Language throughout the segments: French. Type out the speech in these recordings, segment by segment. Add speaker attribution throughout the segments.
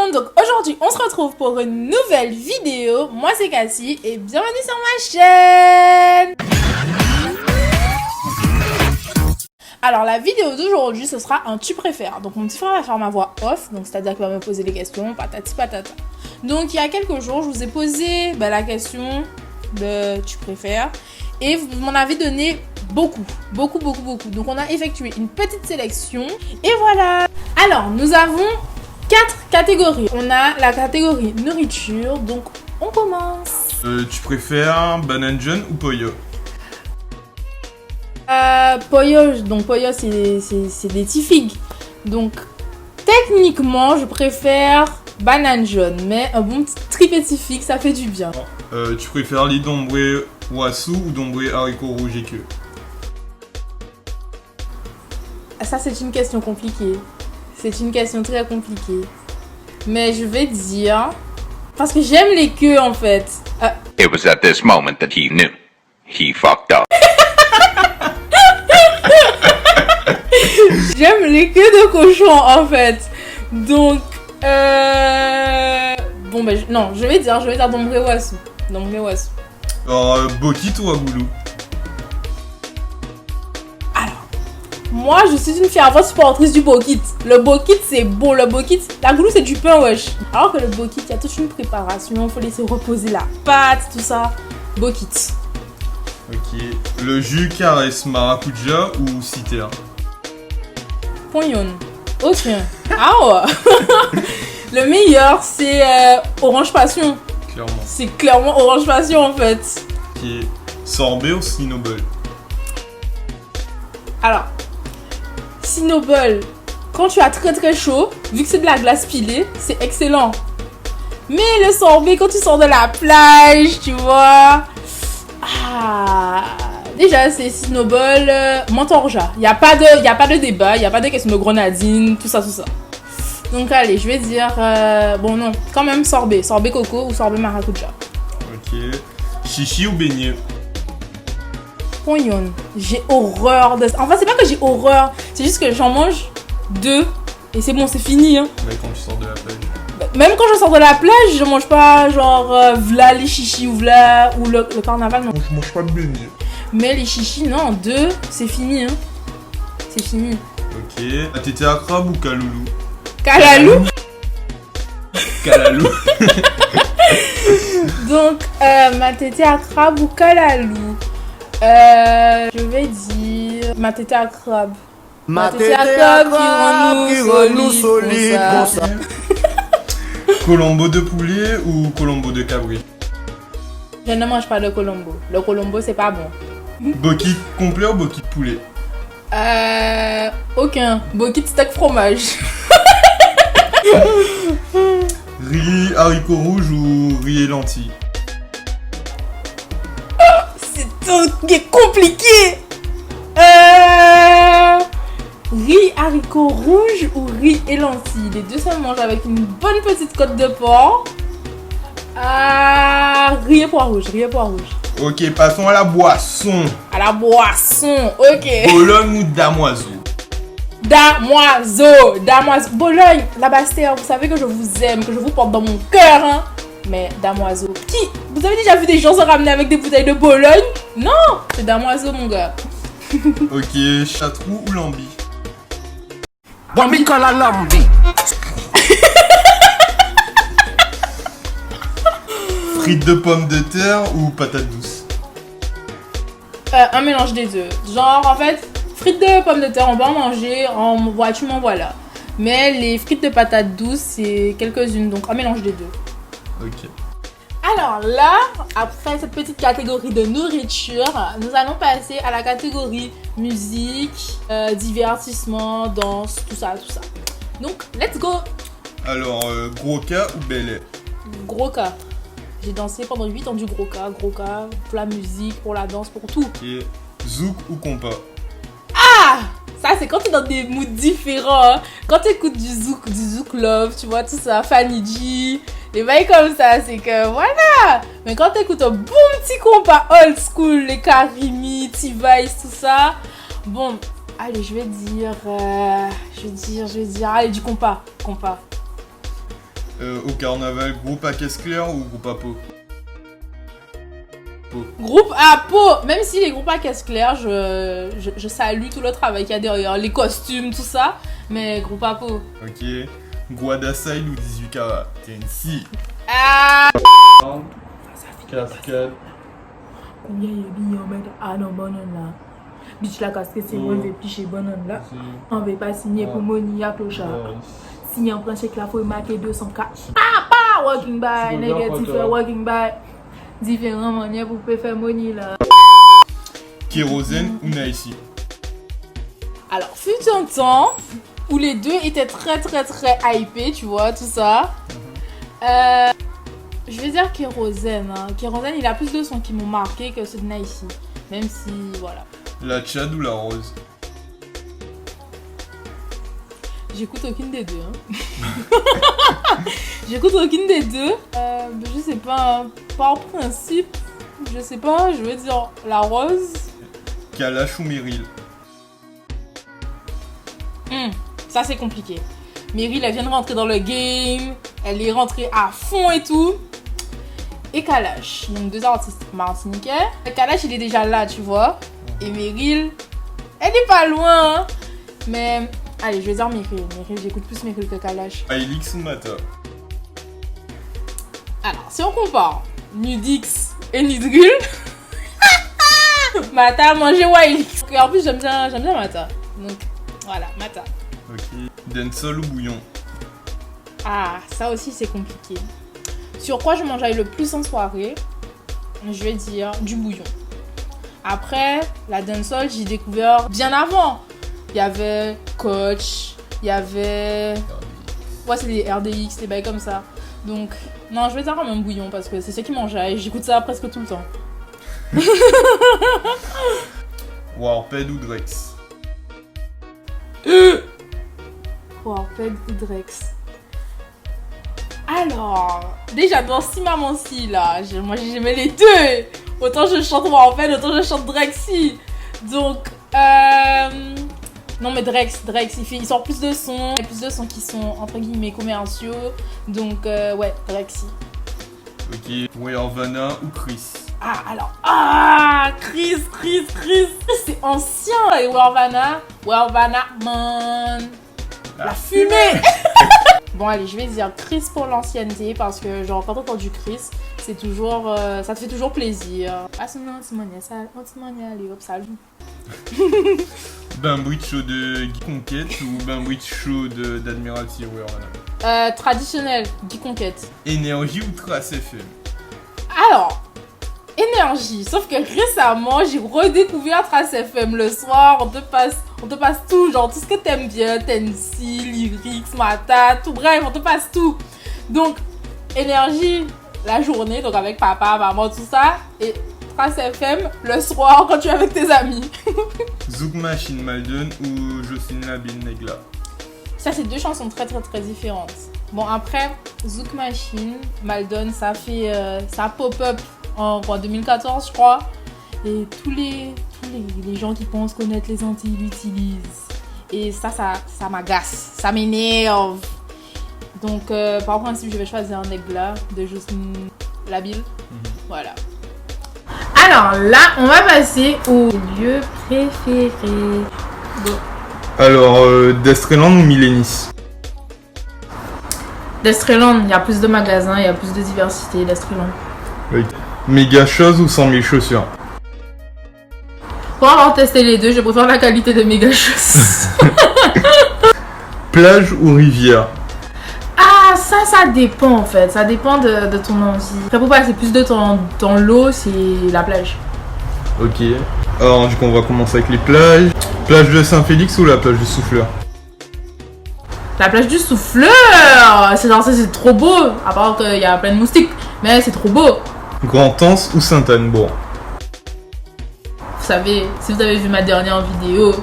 Speaker 1: monde, donc aujourd'hui on se retrouve pour une nouvelle vidéo. Moi c'est Cassie et bienvenue sur ma chaîne. Alors la vidéo d'aujourd'hui ce sera un tu préfères. Donc mon petit frère va faire ma voix off, donc c'est à dire qu'il va me poser des questions, patati patata. Donc il y a quelques jours je vous ai posé la question de tu préfères et vous m'en avez donné beaucoup. Donc on a effectué une petite sélection et voilà. Alors nous avons 4 catégories. On a la catégorie nourriture, donc on commence.
Speaker 2: Tu préfères Banane John ou Pollo?
Speaker 1: Pollo, donc Pollo c'est des petits figues. Donc techniquement je préfère banane jaune, mais un bon petit petit figue ça fait du bien.
Speaker 2: Tu préfères les dombrés wassou ou dombrés haricots rouges et queue?
Speaker 1: Ça c'est une question compliquée. C'est une question très compliquée. Mais je vais dire... Parce que j'aime les queues en fait.
Speaker 3: It was at this moment that he knew. He fucked up.
Speaker 1: J'aime les queues de cochon en fait. Donc... Bon ben non, je vais dire dombré wassou. Dombré wassou.
Speaker 2: Alors, Bokit ou Agoulou?
Speaker 1: Moi, je suis une fervente supportrice du bokit. Le bokit, c'est bon. Le bokit, la goulou, c'est du pain, wesh. Alors que le bokit, il y a toute une préparation. Il faut laisser reposer la pâte, tout ça. Bokit.
Speaker 2: Ok. Le jus caresse maracuja ou citer?
Speaker 1: Pognon. Ok. Ah ouais. Le meilleur, c'est orange passion.
Speaker 2: Clairement.
Speaker 1: C'est clairement orange passion, en fait.
Speaker 2: Ok. Sorbet ou Cinnoball?
Speaker 1: Alors... Cinnoball, quand tu as très chaud, vu que c'est de la glace pilée, c'est excellent. Mais le sorbet, quand tu sors de la plage, tu vois... Déjà, c'est Cinnoball, mentorja. Il n'y a pas de débat, il n'y a pas de question de grenadine, tout ça. Donc allez, je vais dire... bon non, quand même sorbet. Sorbet coco ou sorbet maracuja.
Speaker 2: Ok. Chichi ou beignet?
Speaker 1: Pognon. J'ai horreur de ça. Enfin, c'est pas que j'ai horreur, c'est juste que j'en mange 2 et c'est bon, c'est fini. Hein.
Speaker 2: Mais quand tu sors de la plage.
Speaker 1: Même quand je sors de la plage, je mange pas genre v'là les chichis ou v'là ou le carnaval, non.
Speaker 2: Je mange pas de beignet.
Speaker 1: Mais les chichis, non, 2, c'est fini. Hein. C'est fini.
Speaker 2: Ok. Tété à crabe ou Kaloulou?
Speaker 1: Kalalou.
Speaker 2: Kalalou.
Speaker 1: Donc, ma tété à crabe ou kalalou? Je vais dire ma tété à crabe.
Speaker 4: Ma tété à crabe qui rend nous solides comme ça.
Speaker 2: Colombo de poulet ou colombo de cabri?
Speaker 1: Je ne mange pas de colombo. Le colombo, c'est pas bon.
Speaker 2: Bokit complet ou bokit poulet?
Speaker 1: Aucun. Bokit steak fromage.
Speaker 2: Riz haricots rouges ou riz et lentilles?
Speaker 1: C'est compliqué. Riz haricots rouges ou riz et lentilles. Les deux ça se mange avec une bonne petite côte de porc. Riz et pois rouge.
Speaker 2: Ok, passons à la boisson.
Speaker 1: À la boisson, ok.
Speaker 2: Bologne ou damoiseau?
Speaker 1: Damoiseau. Bologne, la Bastère, vous savez que je vous aime, que je vous porte dans mon cœur, hein. Mais damoiseau. Vous avez déjà vu des gens se ramener avec des bouteilles de Bologne? Non, c'est damoiseau, mon gars.
Speaker 2: Ok, Châteauroux ou Lambi?
Speaker 4: Bambi quand la lambi.
Speaker 2: Frites de pommes de terre ou patates douces?
Speaker 1: Un mélange des deux. Genre, en fait, frites de pommes de terre, on va en manger, tu m'en vois là. Mais les frites de patates douces, c'est quelques-unes, donc un mélange des deux.
Speaker 2: Ok.
Speaker 1: Alors là, après cette petite catégorie de nourriture, nous allons passer à la catégorie musique, divertissement, danse, tout ça. Donc, let's go!
Speaker 2: Alors, gros cas ou Bel-Air?
Speaker 1: Gros cas. J'ai dansé pendant 8 ans du gros cas, pour la musique, pour la danse, pour tout.
Speaker 2: Ok. Zouk ou compas?
Speaker 1: Ça, c'est quand t'es dans des moods différents. Hein. Quand t'écoutes du zouk love, tu vois, tout ça, Fanny G, les bails comme ça, c'est que voilà. Mais quand t'écoutes un bon petit compas old school, les Karimi, T-Vice, tout ça, bon, allez, je vais dire, allez, du compas.
Speaker 2: Au carnaval, groupe à caisse claire ou groupe à peau?
Speaker 1: Groupe à peau. Même si les groupes à caisse claire, je salue tout le travail qu'il y a derrière, les costumes, tout ça. Mais groupe à peau.
Speaker 2: Ok. Guadaside ou 18 carats? Tennessee.
Speaker 1: Ah.
Speaker 2: Cascade.
Speaker 1: Combien il y a bien mettre à nos bonhommes là? Bitch la casquette c'est moi vais picher bonhomme là. On va pas signer pour Moni à clochard. Signer en plancher que la faut marquer 200K. Ah pas working by négatif working by. Différentes manières pour faire Moni là.
Speaker 2: Kérosène ou Naïsi?
Speaker 1: Alors fut un temps où les deux étaient très hypés, tu vois, tout ça. Je vais dire Kérosène. Hein. Kérosène, il a plus de sons qui m'ont marqué que ceux de Naïsi. Même si, voilà.
Speaker 2: La Tchad ou la Rose?
Speaker 1: J'écoute aucune des deux. Hein. J'écoute aucune des deux. Je sais pas. Par principe, je sais pas. Je vais dire la Rose.
Speaker 2: Kalash ou Meryl?
Speaker 1: Ça, c'est compliqué. Meryl, elle vient de rentrer dans le game. Elle est rentrée à fond et tout. Et Kalash, donc deux artistes martiniquais. Kalash, il est déjà là, tu vois. Et Meryl, elle est pas loin. Hein. Mais, allez, je vais dire Meryl. Meryl, j'écoute plus Meryl que Kalash.
Speaker 2: Ailix ou Mata?
Speaker 1: Alors, si on compare Nudix et Nidril, Mata a mangé Wilix. En plus, j'aime bien Mata. Donc, voilà, Mata.
Speaker 2: Ok. Dancehall ou Bouillon?
Speaker 1: Ah, ça aussi, c'est compliqué. Sur quoi je mangeais le plus en soirée? Je vais dire du bouillon. Après, la dancehall, j'ai découvert bien avant. Il y avait Coach, il y avait... Ouais, c'est des RDX, des bails comme ça. Donc, non, je vais dire quand même bouillon parce que c'est ce qui mangeait et j'écoute ça presque tout le temps.
Speaker 2: Warped ou Drex?
Speaker 1: Warped ou Drex? Alors, déjà dans Si Maman Si là, moi j'aimais les deux. Autant je chante Warped, autant je chante Drexy. Donc, non mais Drex, il sort plus de sons. Il y a plus de sons qui sont entre guillemets commerciaux. Donc, ouais, Drexy.
Speaker 2: Ok. Weyarvana ou Chris?
Speaker 1: Chris. C'est ancien, et Weyarvana man. La fumée. Bon allez, je vais dire Chris pour l'ancienneté parce que genre quand t'entends du Chris, c'est toujours, ça te fait toujours plaisir.
Speaker 2: Bainbridge Show de Guy Conquête ou Bainbridge Show d'Admiralty Weyarvana?
Speaker 1: Traditionnel, Guy Conquête.
Speaker 2: Énergie ou Trace FM?
Speaker 1: Alors, énergie, sauf que récemment j'ai redécouvert Trace FM le soir, on te passe tout, genre tout ce que t'aimes bien, Tennessee, Lyrics, Mata, tout, bref, on te passe tout. Donc, énergie, la journée, donc avec papa, maman, tout ça, et Trace FM le soir quand tu es avec tes amis.
Speaker 2: Zouk Machine Maldon ou Jocelyne Labille Negla?
Speaker 1: Ça, c'est deux chansons très différentes. Bon, après, Zouk Machine, Maldon, ça pop-up en 2014, je crois. Et tous les gens qui pensent connaître les Antilles l'utilisent. Et ça m'agace, ça m'énerve. Donc, par principe, je vais choisir un Negla de Jocelyne Labille. Voilà. Alors là, on va passer au lieu préféré. Bon.
Speaker 2: Alors, Destreland ou Millénis?
Speaker 1: Destreland, il y a plus de magasins, il y a plus de diversité, Destreland.
Speaker 2: Oui. Méga chose ou 100 000 chaussures?
Speaker 1: Pour avoir testé les deux, je préfère la qualité de Méga chose.
Speaker 2: Plage ou rivière?
Speaker 1: Ah, ça dépend en fait, ça dépend de ton envie. Après, pour passer plus de temps dans l'eau, c'est la plage.
Speaker 2: Ok. Alors, du coup, on va commencer avec les plages. Plage de Saint-Félix ou la plage du Souffleur?
Speaker 1: La plage du Souffleur, c'est trop beau. À part qu'il y a plein de moustiques, mais c'est trop beau.
Speaker 2: Grand-Anse ou Sainte-Anne-Bourg?
Speaker 1: Vous savez, si vous avez vu ma dernière vidéo,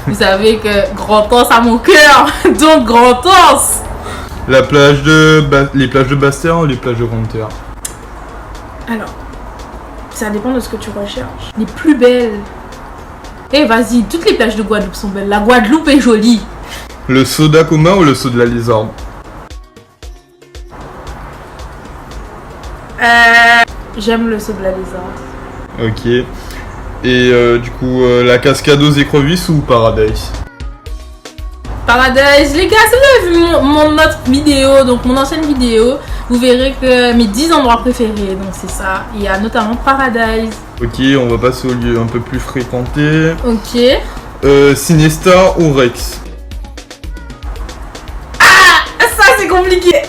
Speaker 1: vous savez que Grand-Anse a mon cœur. Donc Grand-Anse.
Speaker 2: Les plages de Basse-Terre ou les plages de Grande-Terre?
Speaker 1: Alors, ça dépend de ce que tu recherches. Les plus belles. Eh vas-y, toutes les plages de Guadeloupe sont belles. La Guadeloupe est jolie.
Speaker 2: Le saut d'Acoma ou le saut de la Lézarde?
Speaker 1: J'aime le saut de la lézard.
Speaker 2: Ok. Et du coup, la cascade aux écrevisses ou Paradise?
Speaker 1: Paradise, les gars, si vous avez vu mon autre vidéo, donc mon ancienne vidéo, vous verrez que mes 10 endroits préférés, donc c'est ça. Il y a notamment Paradise.
Speaker 2: Ok, on va passer au lieu un peu plus fréquenté.
Speaker 1: Ok.
Speaker 2: Cinestar ou Rex?
Speaker 1: Ça, c'est compliqué.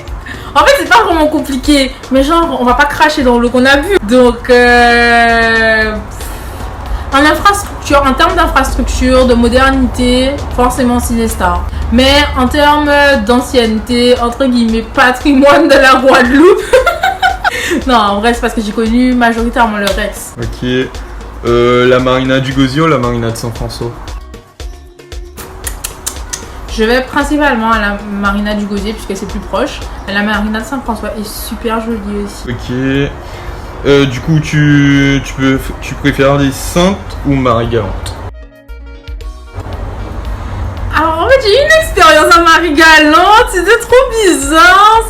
Speaker 1: En fait, c'est pas vraiment compliqué, mais genre, on va pas cracher dans l'eau qu'on a bu. Donc, en infrastructure, en termes d'infrastructure, de modernité, forcément Cinestar. Mais en termes d'ancienneté, entre guillemets, patrimoine de la Guadeloupe. Non, en vrai, c'est parce que j'ai connu majoritairement le Rex.
Speaker 2: Ok. La marina du Gosier ou la marina de Saint-François?
Speaker 1: Je vais principalement à la marina du Gosier puisque c'est plus proche. Et la marina de Saint-François est super jolie aussi.
Speaker 2: Ok. Du coup, tu préfères les Saintes ou Marie-Galante?
Speaker 1: Alors en fait, j'ai eu une expérience à Marie-Galante, c'était trop bizarre,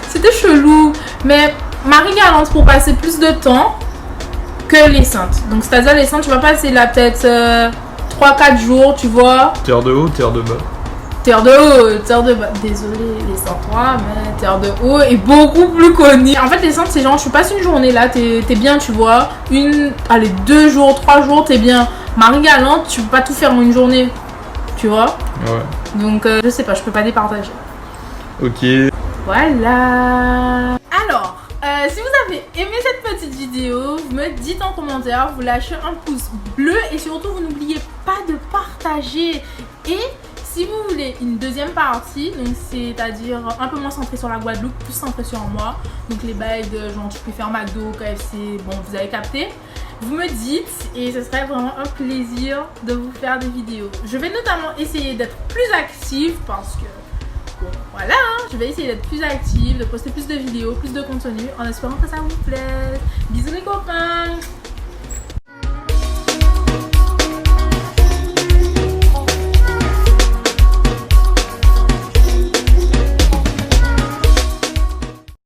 Speaker 1: c'était chelou. Mais Marie-Galante pour passer plus de temps que les Saintes. Donc c'est-à-dire les Saintes, tu vas passer là peut-être 3-4 jours, tu vois.
Speaker 2: Terre de haut, terre de bas?
Speaker 1: Terre de haut, terre de bas. Désolé les Saintois, mais terre de haut est beaucoup plus connue. En fait, les Saintes, c'est genre, tu passes une journée là, t'es bien, tu vois. Allez, 2 jours, 3 jours, t'es bien. Marie-Galante, tu peux pas tout faire en une journée, tu vois.
Speaker 2: Ouais.
Speaker 1: Donc, je sais pas, je peux pas départager.
Speaker 2: Ok.
Speaker 1: Voilà. Alors, si vous avez aimé cette petite vidéo, vous me dites en commentaire, vous lâchez un pouce bleu et surtout, vous n'oubliez pas de partager. Et si vous voulez une deuxième partie, donc c'est-à-dire un peu moins centré sur la Guadeloupe, plus centré sur moi, donc les bails de genre tu préfères McDo, KFC, bon vous avez capté, vous me dites et ce serait vraiment un plaisir de vous faire des vidéos. Je vais notamment essayer d'être plus active parce que bon voilà, hein, je vais essayer d'être plus active, de poster plus de vidéos, plus de contenu en espérant que ça vous plaise. Bisous les copains.